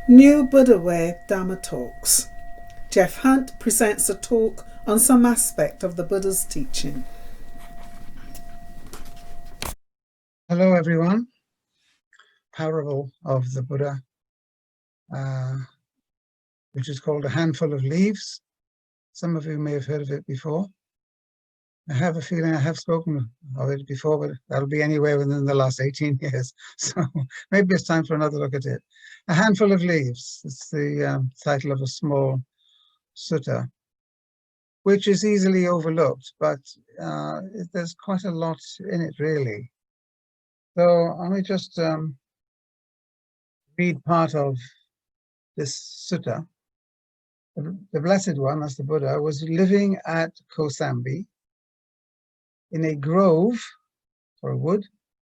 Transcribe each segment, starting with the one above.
New Buddha Dharma Talks. Geoff Hunt presents a talk on some aspect of the Buddha's teaching. Hello everyone. Parable of the Buddha, which is called A Handful of Leaves. Some of you may have heard of it before. I have a feeling I have spoken of it before, but that'll be anywhere within the last 18 years. So maybe it's time for another look at it. A Handful of Leaves. It's the title of a small sutta, which is easily overlooked, but there's quite a lot in it, really. So let me just read part of this sutta. The Blessed One, that's the Buddha, was living at Kosambi in a grove, or a wood,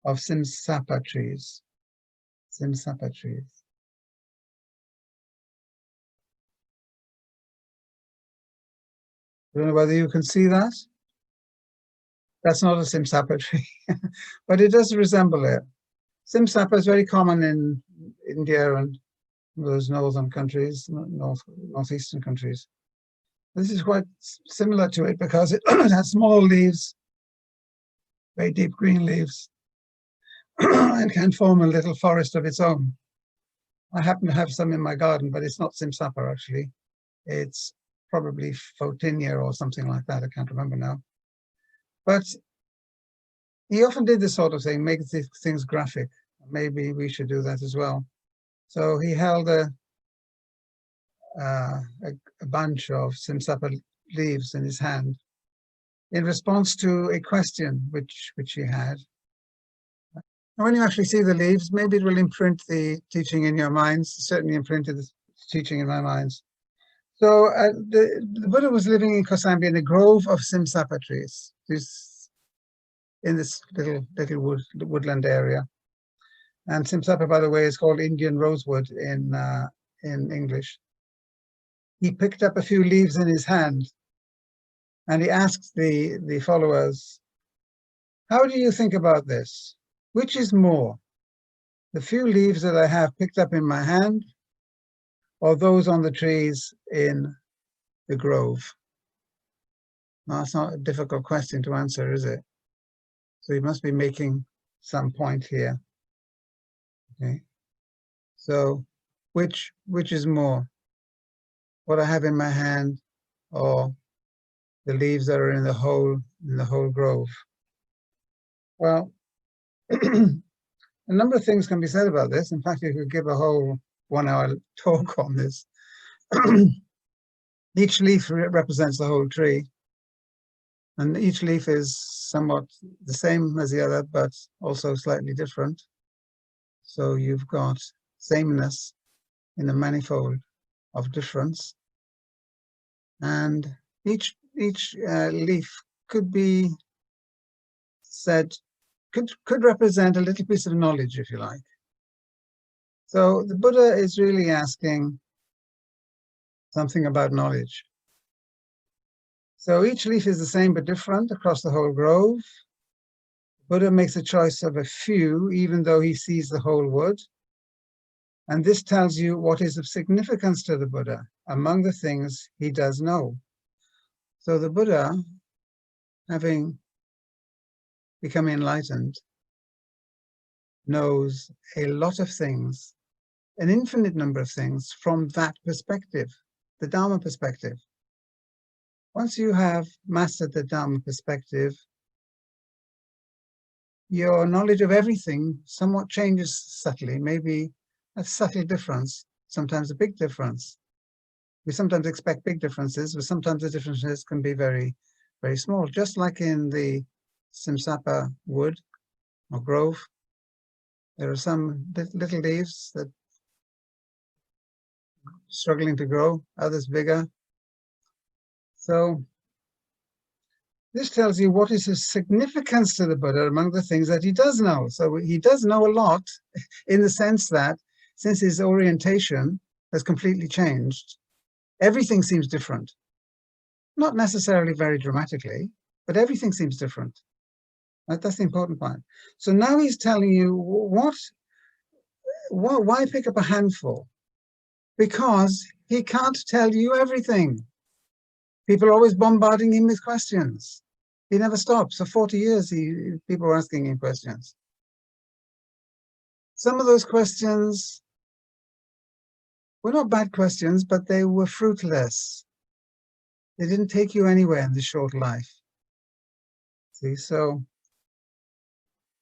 of Simsapa trees. Simsapa trees. I don't know whether you can see that. That's not a Simsapa tree, but it does resemble it. Simsapa is very common in India and those northern countries, northeastern countries. This is quite similar to it because it has small leaves, very deep green leaves, and can form a little forest of its own. I happen to have some in my garden, but it's not Simsapa actually. It's probably Photinia or something like that. I can't remember now. But he often did this sort of thing, make things graphic. Maybe we should do that as well. So he held a bunch of Simsapa leaves in his hand in response to a question which he had. When you actually see the leaves, maybe it will imprint the teaching in your minds. It certainly imprinted the teaching in my minds. So the Buddha was living in Kosambi in a grove of Simsapa trees, in this little woodland area. And Simsapa, by the way, is called Indian rosewood in English. He picked up a few leaves in his hand, and he asked the followers, "How do you think about this? Which is more, the few leaves that I have picked up in my hand, or those on the trees in the grove?" Now, that's not a difficult question to answer, is it? So he must be making some point here. Okay. So which is more, what I have in my hand or the leaves that are in the whole grove? Well, a number of things can be said about this. In fact, you could give a whole 1 hour talk on this. Each leaf represents the whole tree, and each leaf is somewhat the same as the other, but also slightly different. So you've got sameness in a manifold of difference, and each leaf could be said could represent a little piece of knowledge, if you like. So the Buddha is really asking something about knowledge. So each leaf is the same but different across the whole grove. Buddha makes a choice of a few, even though he sees the whole wood. And this tells you what is of significance to the Buddha among the things he does know. So the Buddha, having become enlightened, knows a lot of things, an infinite number of things from that perspective, the Dharma perspective. Once you have mastered the Dharma perspective, your knowledge of everything somewhat changes subtly, maybe a subtle difference, sometimes a big difference. We sometimes expect big differences, but sometimes the differences can be very, very small, just like in the Simsapa wood or grove. There are some little leaves that struggling to grow, others bigger. So this tells you what is his significance to the Buddha among the things that he does know. So he does know a lot in the sense that since his orientation has completely changed, everything seems different. Not necessarily very dramatically, but everything seems different. That's the important part. So now he's telling you why pick up a handful? because he can't tell you everything. People are always bombarding him with questions. He never stops. For 40 years, people were asking him questions. Some of those questions were not bad questions, but they were fruitless. They didn't take you anywhere in this short life. See, so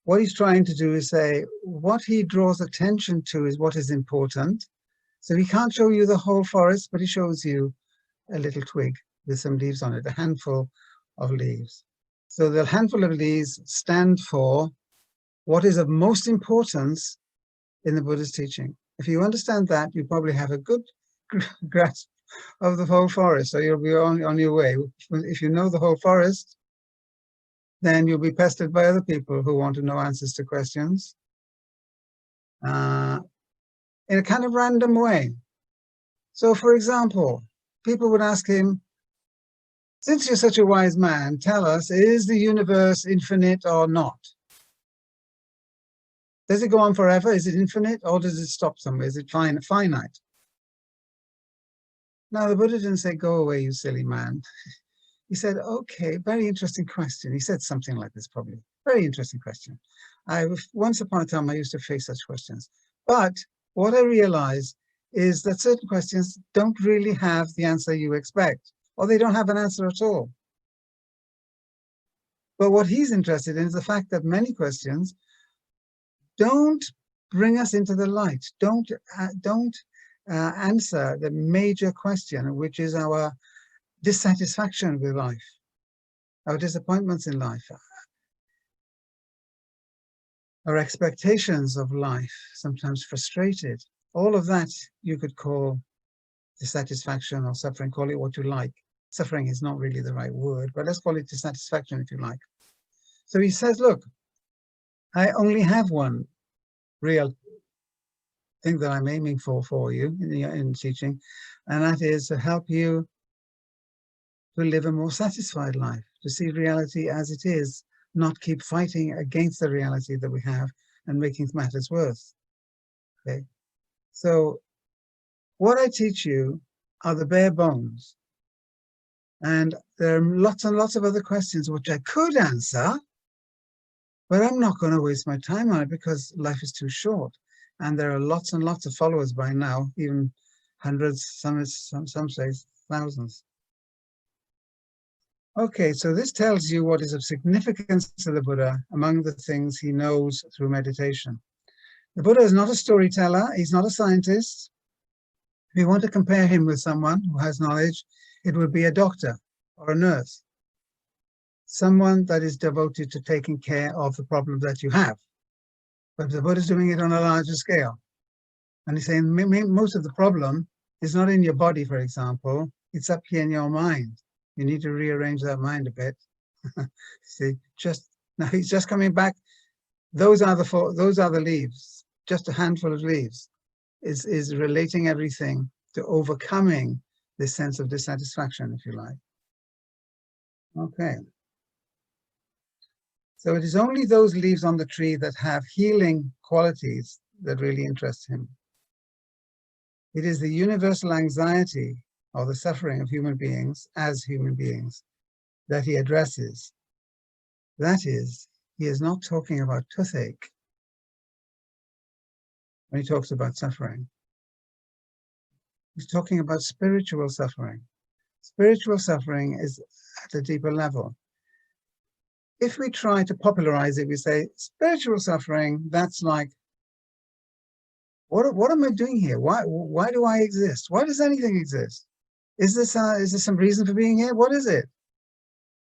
what he's trying to do is say, what he draws attention to is what is important. So he can't show you the whole forest, but he shows you a little twig with some leaves on it, a handful of leaves. So the handful of leaves stand for what is of most importance in the Buddha's teaching. If you understand that, you probably have a good grasp of the whole forest, so you'll be on your way. If you know the whole forest, then you'll be pestered by other people who want to know answers to questions in a kind of random way. So, for example, people would ask him, since you're such a wise man, tell us, is the universe infinite or not? Does it go on forever? Is it infinite, or does it stop somewhere? Is it finite? Now, the Buddha didn't say, go away, you silly man. He said, okay, very interesting question. He said something like this, probably. Very interesting question. Once upon a time, I used to face such questions. But what I realized is that certain questions don't really have the answer you expect, or they don't have an answer at all. But what he's interested in is the fact that many questions don't bring us into the light, don't answer the major question, which is our dissatisfaction with life, our disappointments in life, our expectations of life, sometimes frustrated. All of that you could call dissatisfaction or suffering, call it what you like. Suffering is not really the right word, but let's call it dissatisfaction if you like. So he says, look, I only have one real thing that I'm aiming for you in teaching, and that is to help you to live a more satisfied life, to see reality as it is, not keep fighting against the reality that we have and making matters worse. Okay, so what I teach you are the bare bones, and there are lots and lots of other questions which I could answer, but I'm not going to waste my time on it because life is too short, and there are lots and lots of followers by now, even hundreds, some say thousands. Okay, so this tells you what is of significance to the Buddha among the things he knows through meditation. The Buddha is not a storyteller, he's not a scientist. If you want to compare him with someone who has knowledge, it would be a doctor or a nurse, someone that is devoted to taking care of the problem that you have. But the Buddha is doing it on a larger scale. And he's saying most of the problem is not in your body, for example, it's up here in your mind. You need to rearrange that mind a bit. See, now he's just coming back. Those are the leaves. Just a handful of leaves is relating everything to overcoming this sense of dissatisfaction, if you like. Okay. So it is only those leaves on the tree that have healing qualities that really interest him. It is the universal anxiety or the suffering of human beings as human beings that he addresses. That is, he is not talking about toothache when he talks about suffering. He's talking about spiritual suffering. Spiritual suffering is at a deeper level. If we try to popularize it, we say, spiritual suffering, that's like, what am I doing here? Why do I exist? Why does anything exist? Is there some reason for being here? What is it?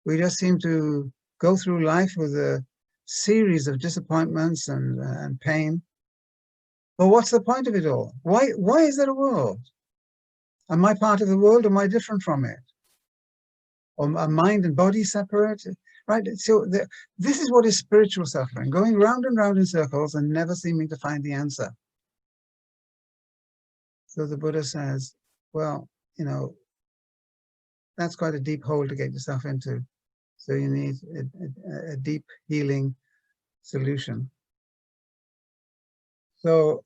We just seem to go through life with a series of disappointments and pain. But what's the point of it all? Why is there a world? Am I part of the world? Am I different from it? Or are mind and body separate? Right? So this is what is spiritual suffering, going round and round in circles and never seeming to find the answer. So the Buddha says, well, that's quite a deep hole to get yourself into. So you need a deep healing solution. So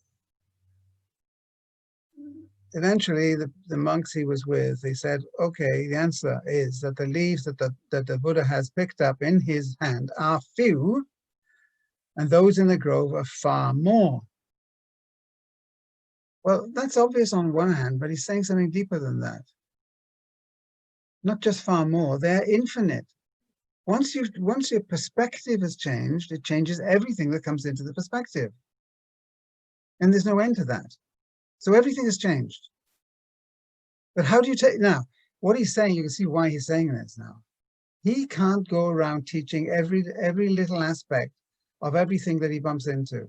eventually the monks he was with, they said, okay, the answer is that the leaves that the Buddha has picked up in his hand are few, and those in the grove are far more. Well, that's obvious on one hand, but he's saying something deeper than that. Not just far more, they're infinite. Once your perspective has changed, it changes everything that comes into the perspective. And there's no end to that. So everything has changed. But how do you take, now, what he's saying, you can see why he's saying this now. He can't go around teaching every little aspect of everything that he bumps into,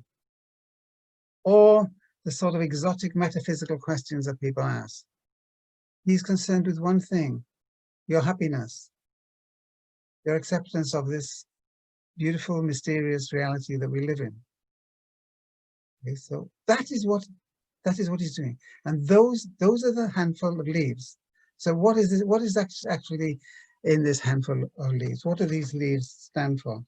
or the sort of exotic metaphysical questions that people ask. He's concerned with one thing: your happiness, your acceptance of this beautiful, mysterious reality that we live in. Okay, so that is what he's doing, and those are the handful of leaves. So what is this, what is actually in this handful of leaves? What do these leaves stand for?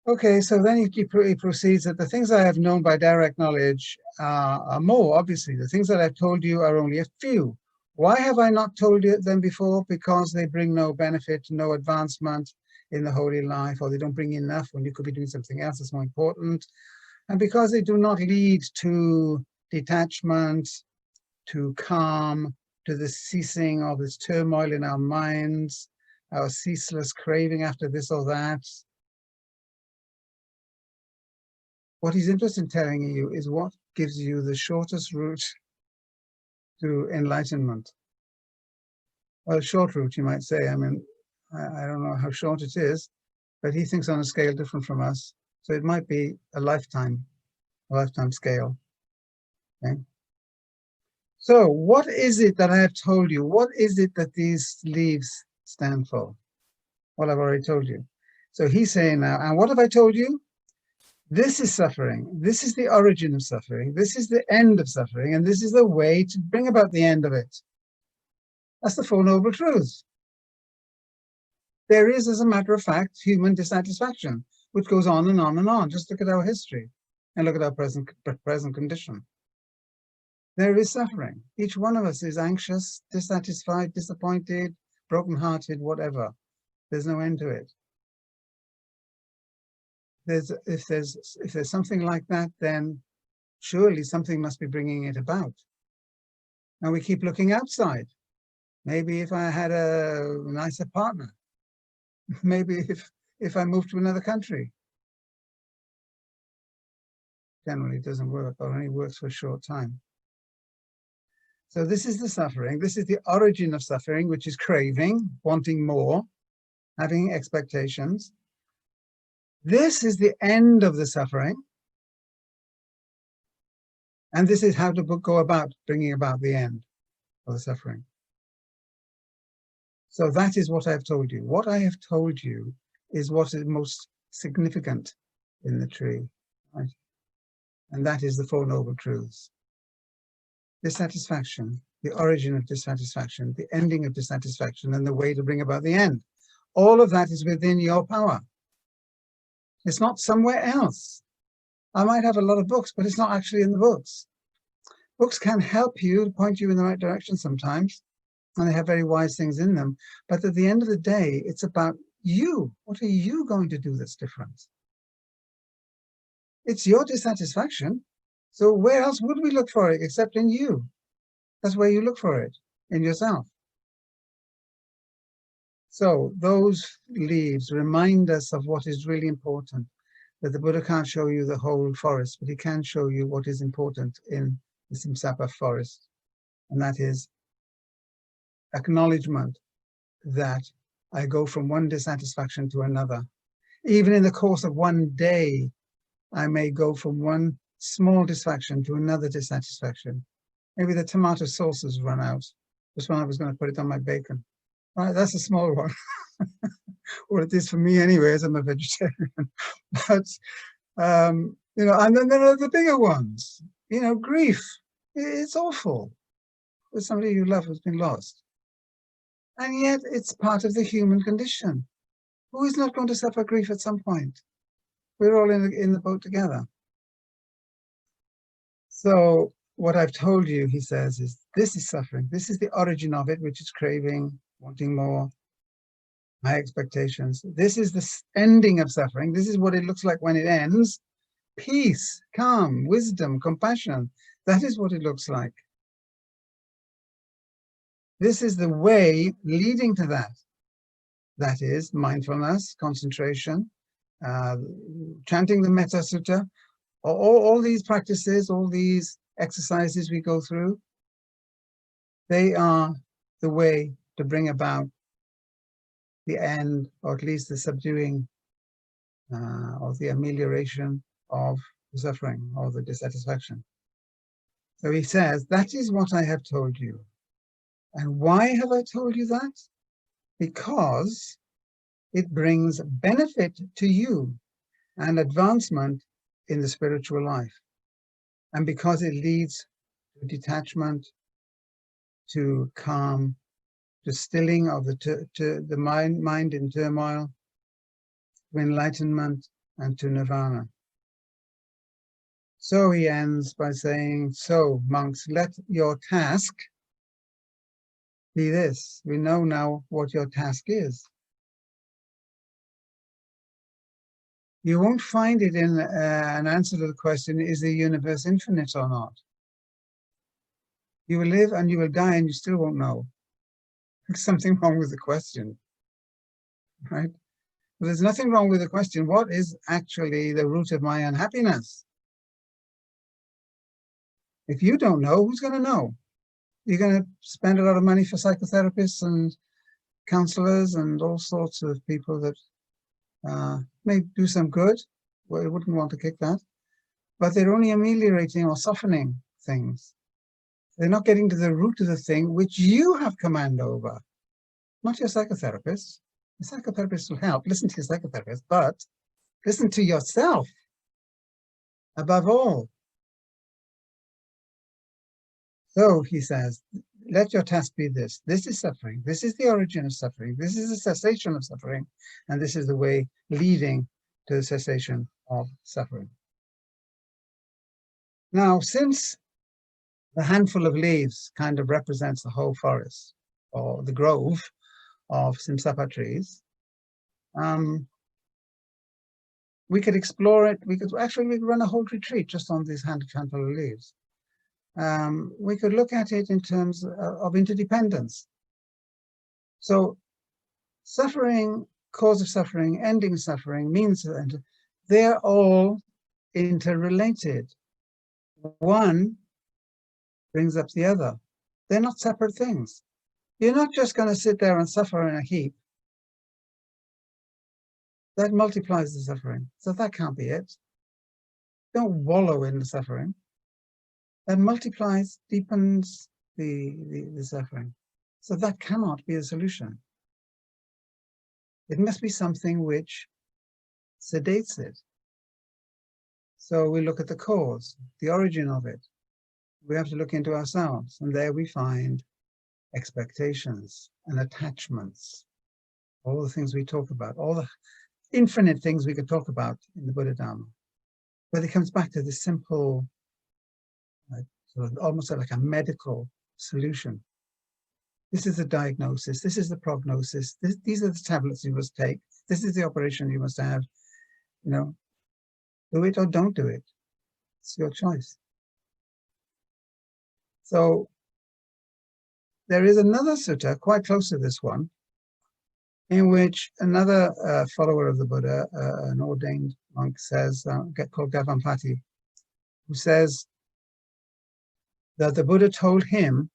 Okay, so then he proceeds that the things I have known by direct knowledge are more, obviously. The things that I've told you are only a few. Why have I not told you them before? Because they bring no benefit, no advancement in the holy life, or they don't bring enough when you could be doing something else that's more important. And because they do not lead to detachment, to calm, to the ceasing of this turmoil in our minds, our ceaseless craving after this or that. What he's interested in telling you is what gives you the shortest route to enlightenment. Well, short route, you might say. I mean, I don't know how short it is, but he thinks on a scale different from us. So it might be a lifetime scale. Okay. So what is it that I have told you? What is it that these leaves stand for? Well, I've already told you. So he's saying now, and what have I told you? This is suffering. This is the origin of suffering. This is the end of suffering. And this is the way to bring about the end of it. That's the Four Noble Truths. There is, as a matter of fact, human dissatisfaction, which goes on and on and on. Just look at our history and look at our present condition. There is suffering. Each one of us is anxious, dissatisfied, disappointed, brokenhearted, whatever. There's no end to it. If there's something like that, then surely something must be bringing it about. And we keep looking outside. Maybe if I had a nicer partner, maybe if I moved to another country. Generally it doesn't work, or only works for a short time. So this is the suffering. This is the origin of suffering, which is craving, wanting more, having expectations. This is the end of the suffering. And this is how to go about bringing about the end of the suffering. So that is what I have told you. What I have told you is what is most significant in the tree, right? And that is the Four Noble Truths. Dissatisfaction, the origin of dissatisfaction, the ending of dissatisfaction, and the way to bring about the end. All of that is within your power. It's not somewhere else. I might have a lot of books, but it's not actually in the books. Books can help you, point you in the right direction sometimes, and they have very wise things in them. But at the end of the day, it's about you. What are you going to do that's different? It's your dissatisfaction. So where else would we look for it except in you? That's where you look for it, in yourself. So those leaves remind us of what is really important, that the Buddha can't show you the whole forest, but he can show you what is important in the Simsapa forest. And that is acknowledgement that I go from one dissatisfaction to another. Even in the course of one day, I may go from one small dissatisfaction to another dissatisfaction. Maybe the tomato sauce has run out. Just when I was going to put it on my bacon. Right, that's a small one. Well, it is for me anyway, as I'm a vegetarian. But, you know, and then there are the bigger ones. You know, grief. It's awful. With somebody you love who's been lost. And yet it's part of the human condition. Who is not going to suffer grief at some point? We're all in the boat together. So what I've told you, he says, is this is suffering. This is the origin of it, which is craving, wanting more, high expectations. This is the ending of suffering. This is what it looks like when it ends. Peace, calm, wisdom, compassion. That is what it looks like. This is the way leading to that. That is mindfulness, concentration, chanting the Metta Sutta, all these practices, all these exercises we go through, they are the way to bring about the end, or at least the subduing or the amelioration of the suffering or the dissatisfaction. So he says, that is what I have told you. And why have I told you that? Because it brings benefit to you and advancement in the spiritual life. And because it leads to detachment, to calm, to stilling of the mind in turmoil, to enlightenment, and to nirvana. So he ends by saying, so monks, let your task be this. We know now what your task is. You won't find it in an answer to the question, is the universe infinite or not? You will live and you will die and you still won't know. There's something wrong with the question, right? But there's nothing wrong with the question. What is actually the root of my unhappiness? If you don't know, who's going to know? You're going to spend a lot of money for psychotherapists and counselors and all sorts of people that may do some good. Well, I wouldn't want to kick that. But they're only ameliorating or softening things. They're not getting to the root of the thing which you have command over, not your psychotherapist. The psychotherapist will help. Listen to your psychotherapist, but listen to yourself above all. So he says, let your task be this. This is suffering. This is the origin of suffering. This is the cessation of suffering. And this is the way leading to the cessation of suffering. Now, since the handful of leaves kind of represents the whole forest or the grove of Simsapa trees, we could explore it. We could run a whole retreat just on these handful of leaves. We could look at it in terms of interdependence. So suffering, cause of suffering, ending suffering, means they're all interrelated. One brings up the other. They're not separate things. You're not just going to sit there and suffer in a heap. That multiplies the suffering. So that can't be it. Don't wallow in the suffering. That multiplies, deepens the suffering. So that cannot be a solution. It must be something which sedates it. So we look at the cause, the origin of it. We have to look into ourselves, and there we find expectations and attachments, all the things we talk about, all the infinite things we could talk about in the Buddha Dharma. But it comes back to this simple, sort of almost like a medical solution. This is the diagnosis. This is the prognosis. These are the tablets you must take. This is the operation you must have. You know, do it or don't do it. It's your choice. So there is another sutta quite close to this one, in which another follower of the Buddha, an ordained monk, says, called Gavampati, who says that the Buddha told him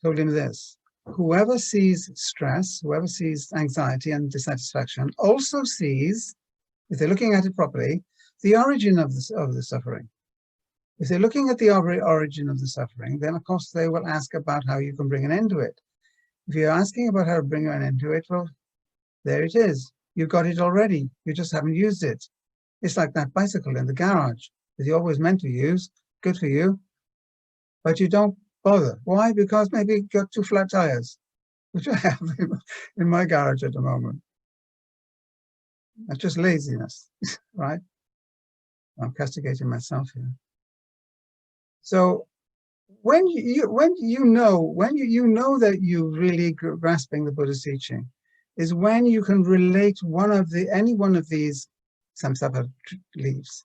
this: whoever sees stress, whoever sees anxiety and dissatisfaction, also sees, if they're looking at it properly, the origin of the suffering. If they're looking at the origin of the suffering, then of course they will ask about how you can bring an end to it. If you're asking about how to bring an end to it, well, there it is. You've got it already. You just haven't used it. It's like that bicycle in the garage that you always meant to use. Good for you. But you don't bother. Why? Because maybe you got 2 flat tires, which I have in my garage at the moment. That's just laziness, right? I'm castigating myself here. So when you know that you're really grasping the Buddha's teaching, is when you can relate any one of these samsara leaves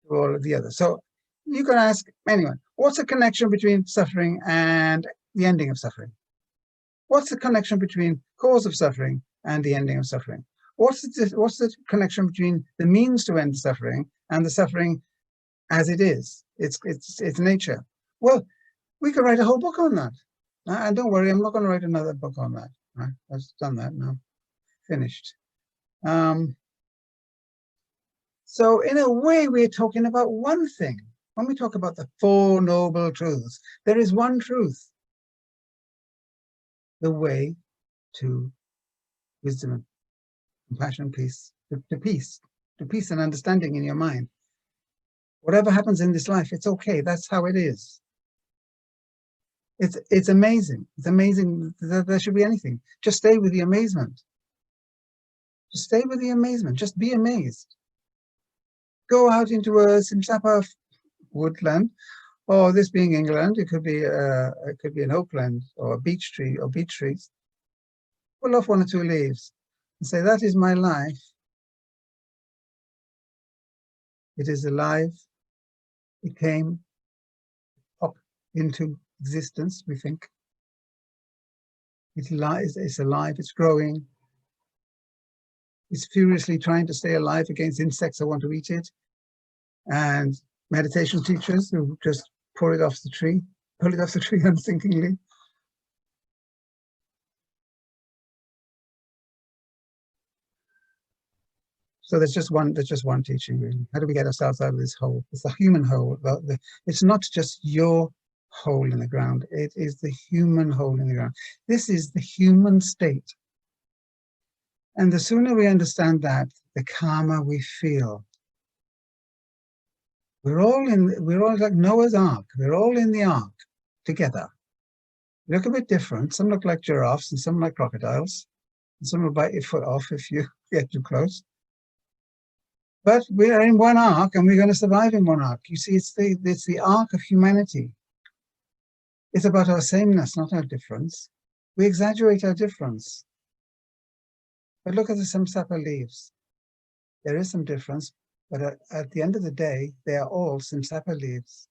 to all of the others. So you can ask anyone, what's the connection between suffering and the ending of suffering? What's the connection between cause of suffering and the ending of suffering? What's the connection between the means to end suffering and the suffering as it is, its nature? Well, we could write a whole book on that. And don't worry, I'm not going to write another book on that. Right? I've done that now, finished. So in a way, we're talking about one thing. When we talk about the Four Noble Truths, there is one truth: the way to wisdom and compassion, peace, to peace and understanding in your mind. Whatever happens in this life, it's okay. That's how it is. It's amazing. It's amazing that there should be anything. Just stay with the amazement. Just stay with the amazement. Just be amazed. Go out into a Simsapa woodland, or this being England, it could be an oakland or a beech tree or beech trees. Pull off one or two leaves and say, that is my life. It is alive. It came up into existence, we think. It's alive, it's growing. It's furiously trying to stay alive against insects that want to eat it. And meditation teachers who just pull it off the tree unthinkingly. So there's just one teaching, really. How do we get ourselves out of this hole? It's the human hole. It's not just your hole in the ground. It is the human hole in the ground. This is the human state. And the sooner we understand that, the calmer we feel. We're all like Noah's Ark. We're all in the ark together. We look a bit different. Some look like giraffes and some like crocodiles. And some will bite your foot off if you get too close. But we are in one ark and we're going to survive in one ark. You see, it's the ark of humanity. It's about our sameness, not our difference. We exaggerate our difference. But look at the Samsapa leaves. There is some difference, but at the end of the day, they are all Samsapa leaves.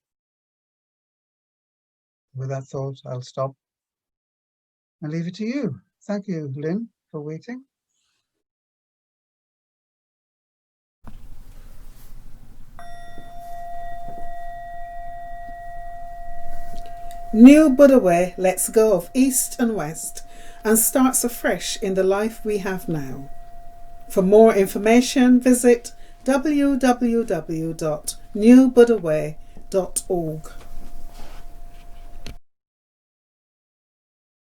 With that thought, I'll stop and leave it to you. Thank you, Lynn, for waiting. New Buddha Way lets go of East and West and starts afresh in the life we have now. For more information, visit www.newbuddhaway.org.